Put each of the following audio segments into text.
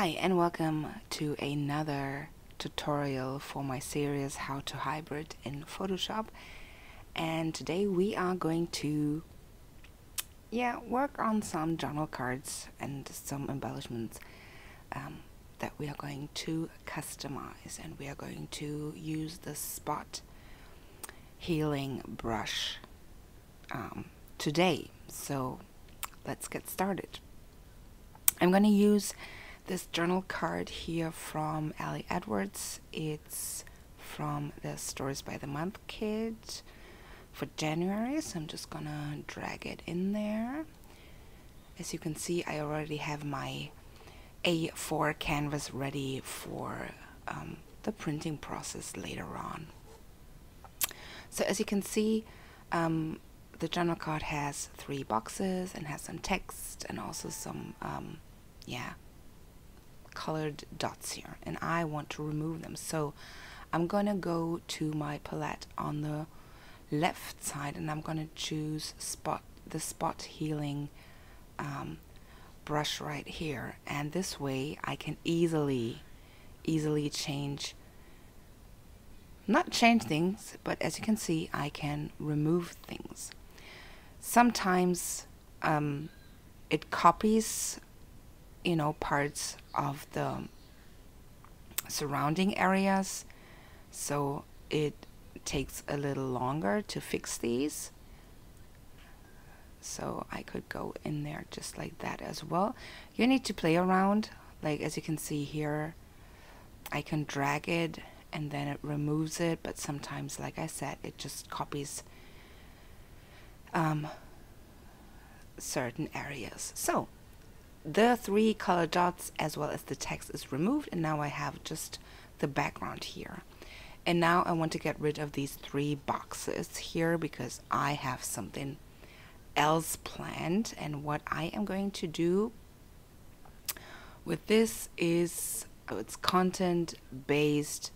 Hi and welcome to another tutorial for my series How to Hybrid in Photoshop. And today we are going to work on some journal cards and some embellishments that we are going to customize, and we are going to use the spot healing brush today. So let's get started. I'm going to use this journal card here from Ali Edwards. It's from the Stories by the Month kit for January, so I'm just gonna drag it in there. As you can see, I already have my A4 canvas ready for the printing process later on. So as you can see, the journal card has 3 boxes and has some text and also some colored dots here, and I want to remove them. So I'm gonna go to my palette on the left side, and I'm gonna choose the spot healing brush right here, and this way I can easily not change things, but as you can see, I can remove things. Sometimes it copies parts of the surrounding areas, so it takes a little longer to fix these. So I could go in there just like that as well. You need to play around, like as you can see here, I can drag it and then it removes it, but sometimes, like I said, it just copies certain areas. So the 3 color dots as well as the text is removed, and now I have just the background here. And now I want to get rid of these 3 boxes here because I have something else planned. And what I am going to do with this is it's content-based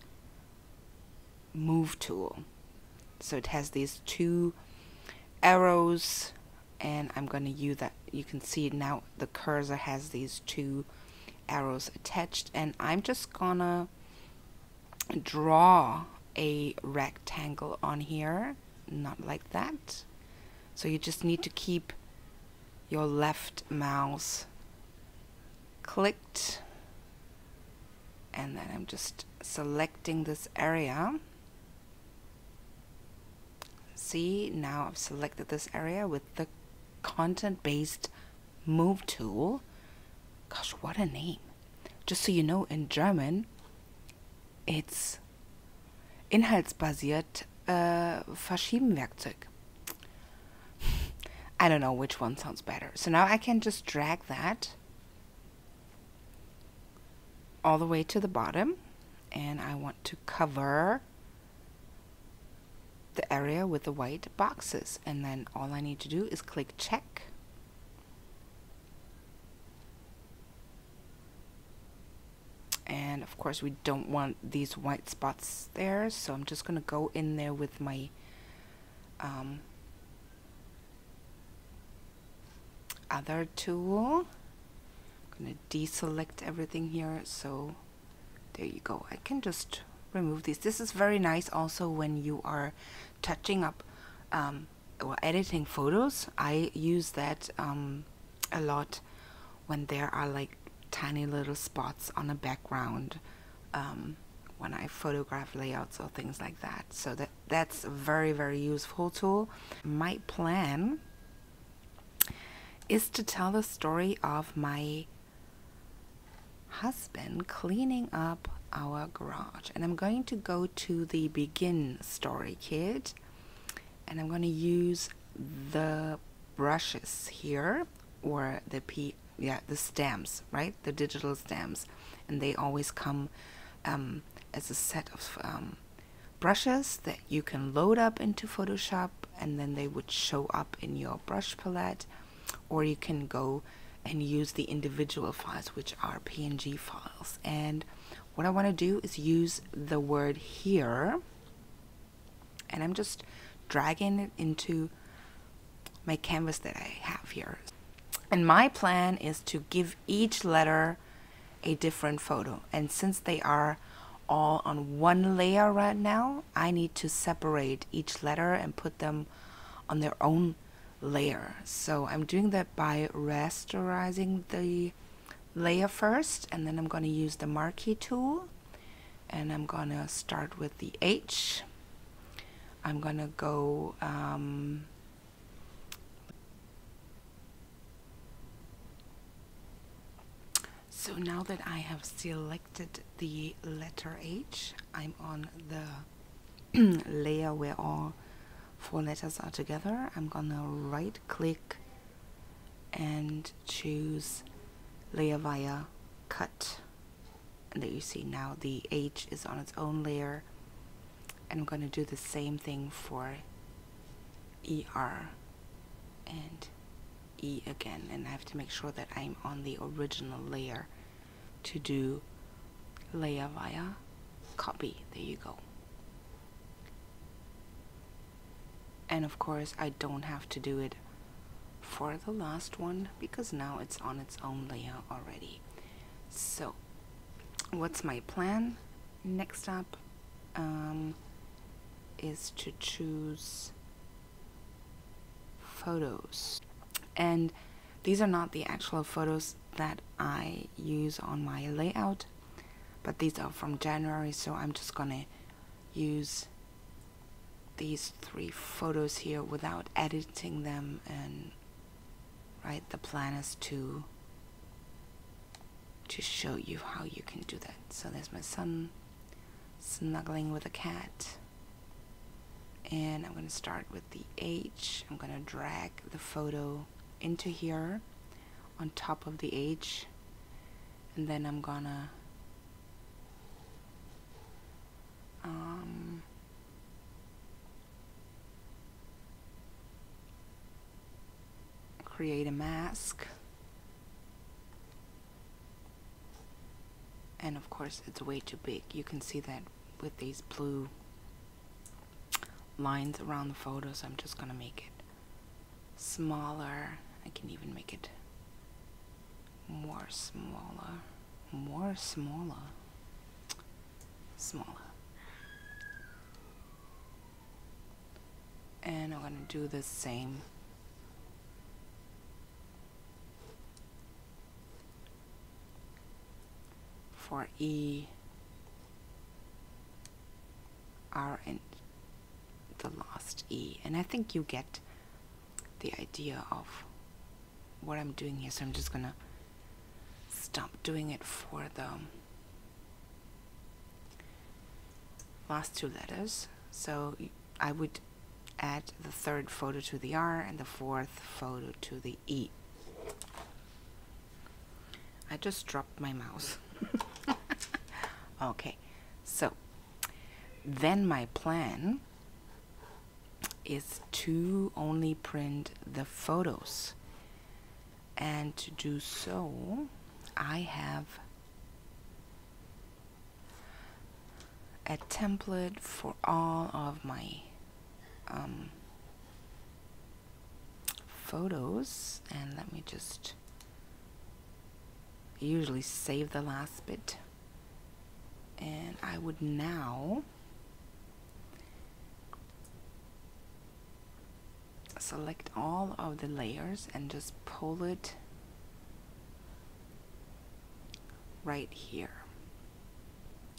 move tool. So it has these 2 arrows, and I'm going to use that. You can see now the cursor has these 2 arrows attached, and I'm just gonna draw a rectangle on here, not like that. So you just need to keep your left mouse clicked, and then I'm just selecting this area. See, now I've selected this area with the content-based move tool. Gosh, what a name. Just so you know, in German it's inhaltsbasiert Verschieben-Werkzeug. I don't know which one sounds better. So now I can just drag that all the way to the bottom, and I want to cover the area with the white boxes, and then all I need to do is click check. And of course we don't want these white spots there, so I'm just gonna go in there with my other tool. I'm gonna deselect everything here, so there you go. I can just remove these. This is very nice also when you are touching up or editing photos. I use that a lot when there are like tiny little spots on a background when I photograph layouts or things like that. So that's a very useful tool. My plan is to tell the story of my husband cleaning up our garage, and I'm going to go to the begin story kit, and I'm going to use the brushes here, or the stamps, right, the digital stamps, and they always come as a set of brushes that you can load up into Photoshop, and then they would show up in your brush palette, or you can go and use the individual files, which are PNG files. And what I want to do is use the word here, and I'm just dragging it into my canvas that I have here. And my plan is to give each letter a different photo. And since they are all on one layer right now, I need to separate each letter and put them on their own layer. So I'm doing that by rasterizing the layer first, and then I'm going to use the marquee tool, and I'm going to start with the H. I'm going to go so now that I have selected the letter H, I'm on the layer where all 4 letters are together. I'm gonna right click and choose layer via cut, and there you see now the H is on its own layer, and I'm gonna do the same thing for ER and E again, and I have to make sure that I'm on the original layer to do layer via copy. There you go. And of course I don't have to do it for the last one because now it's on its own layer already. So what's my plan? Next up is to choose photos. And these are not the actual photos that I use on my layout, but these are from January, so I'm just gonna use these 3 photos here without editing them. And right, the plan is to show you how you can do that. So there's my son snuggling with a cat, and I'm going to start with the H. I'm going to drag the photo into here on top of the H, and then I'm gonna create a mask, and of course it's way too big. You can see that with these blue lines around the photo, so I'm just gonna make it smaller. I can even make it more smaller. And I'm gonna do the same for E, R, and the last E. And I think you get the idea of what I'm doing here, so I'm just gonna stop doing it for the last 2 letters. So I would add the 3rd photo to the R and the 4th photo to the E. I just dropped my mouse. Okay, so then my plan is to only print the photos, and to do so I have a template for all of my photos, and let me just usually save the last bit, and I would now select all of the layers and just pull it right here.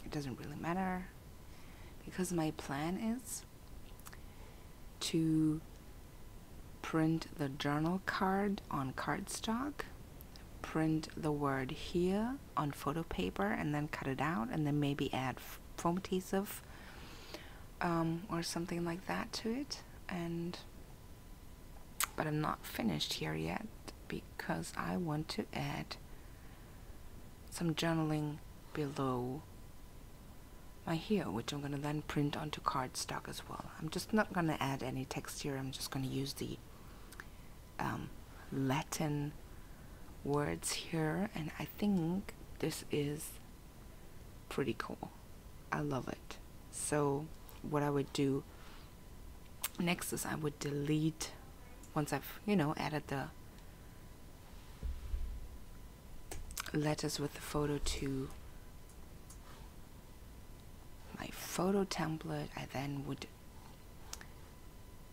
It doesn't really matter because my plan is to print the journal card on cardstock, print the word here on photo paper, and then cut it out, and then maybe add foam adhesive or something like that to it. But I'm not finished here yet because I want to add some journaling below my here, which I'm going to then print onto cardstock as well. I'm just not going to add any text here. I'm just going to use the Latin words here, and I think this is pretty cool. I love it. So what I would do next is I would delete, once I've added the letters with the photo to my photo template. I then would,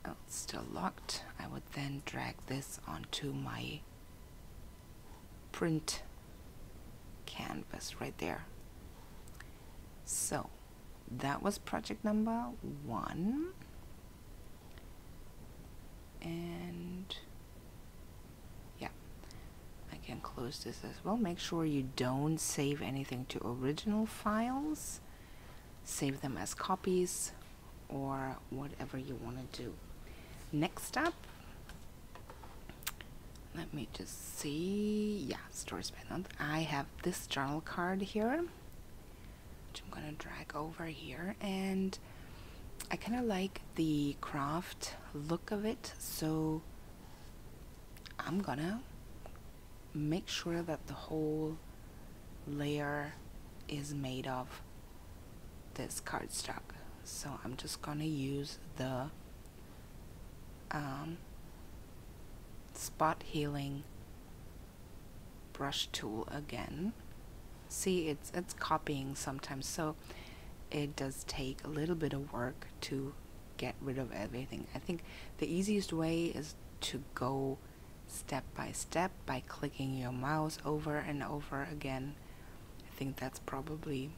oh, it's still locked. I would then drag this onto my print canvas right there. So that was project number 1. And yeah, I can close this as well. Make sure you don't save anything to original files. Save them as copies or whatever you want to do. Next up, let me just see. Yeah, stories by month. I have this journal card here, which I'm gonna drag over here, and I kind of like the craft look of it, so I'm gonna make sure that the whole layer is made of this cardstock. So I'm just gonna use the spot healing brush tool again. See, it's copying sometimes, so it does take a little bit of work to get rid of everything. I think the easiest way is to go step by step by clicking your mouse over and over again. I think that's probably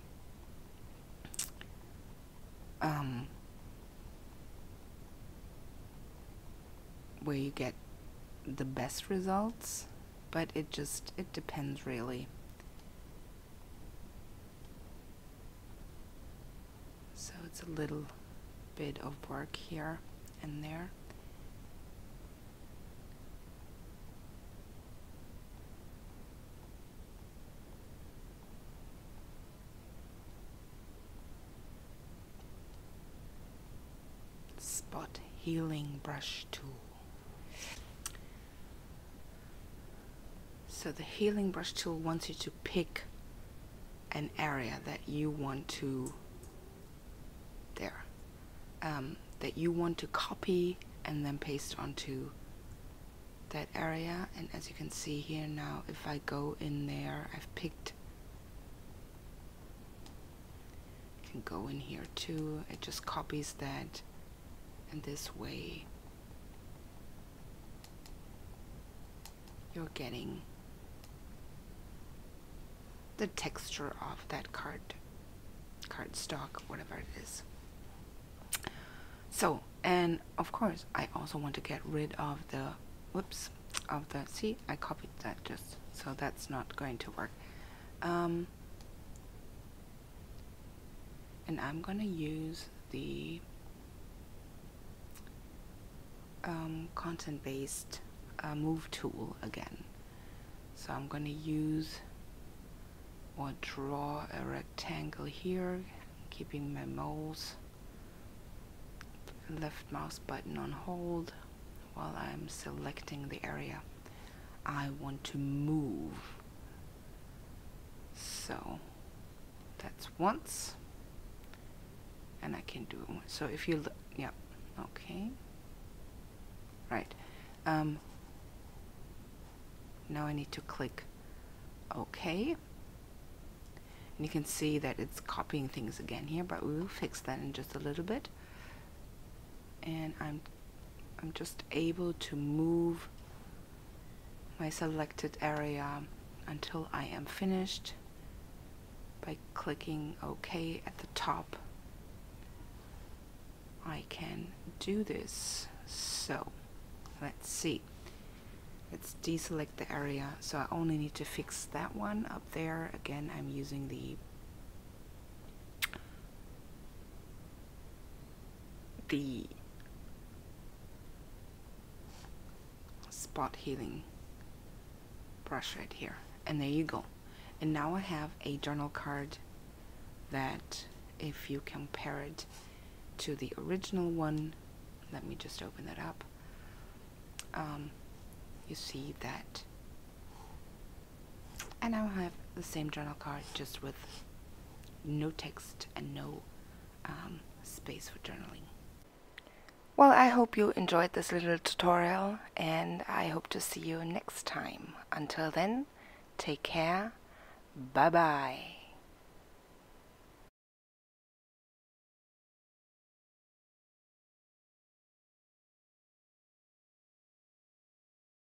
where you get the best results, but it depends really. So it's a little bit of work here and there. Spot healing brush tool. So the healing brush tool wants you to pick an area that you want to that you want to copy and then paste onto that area. And as you can see here now, if I go in there, I've picked, you can go in here too, it just copies that, and this way you're getting the texture of that cardstock, whatever it is. So, and of course I also want to get rid of the see, I copied that just, so that's not going to work. And I'm gonna use the content-based move tool again. So I'm gonna use or draw a rectangle here, keeping my mouse left mouse button on hold while I'm selecting the area I want to move. So that's once, and I can do, so if you look, yeah, okay, right, now I need to click OK, and you can see that it's copying things again here, but we will fix that in just a little bit. And I'm just able to move my selected area until I am finished by clicking OK at the top. I can do this. So let's see, let's deselect the area. So I only need to fix that one up there. Again, I'm using the spot healing brush right here, and there you go. And now I have a journal card that, if you compare it to the original one, let me just open it up, you see that I now have the same journal card, just with no text and no space for journaling. Well, I hope you enjoyed this little tutorial, and I hope to see you next time. Until then, take care, Bye bye.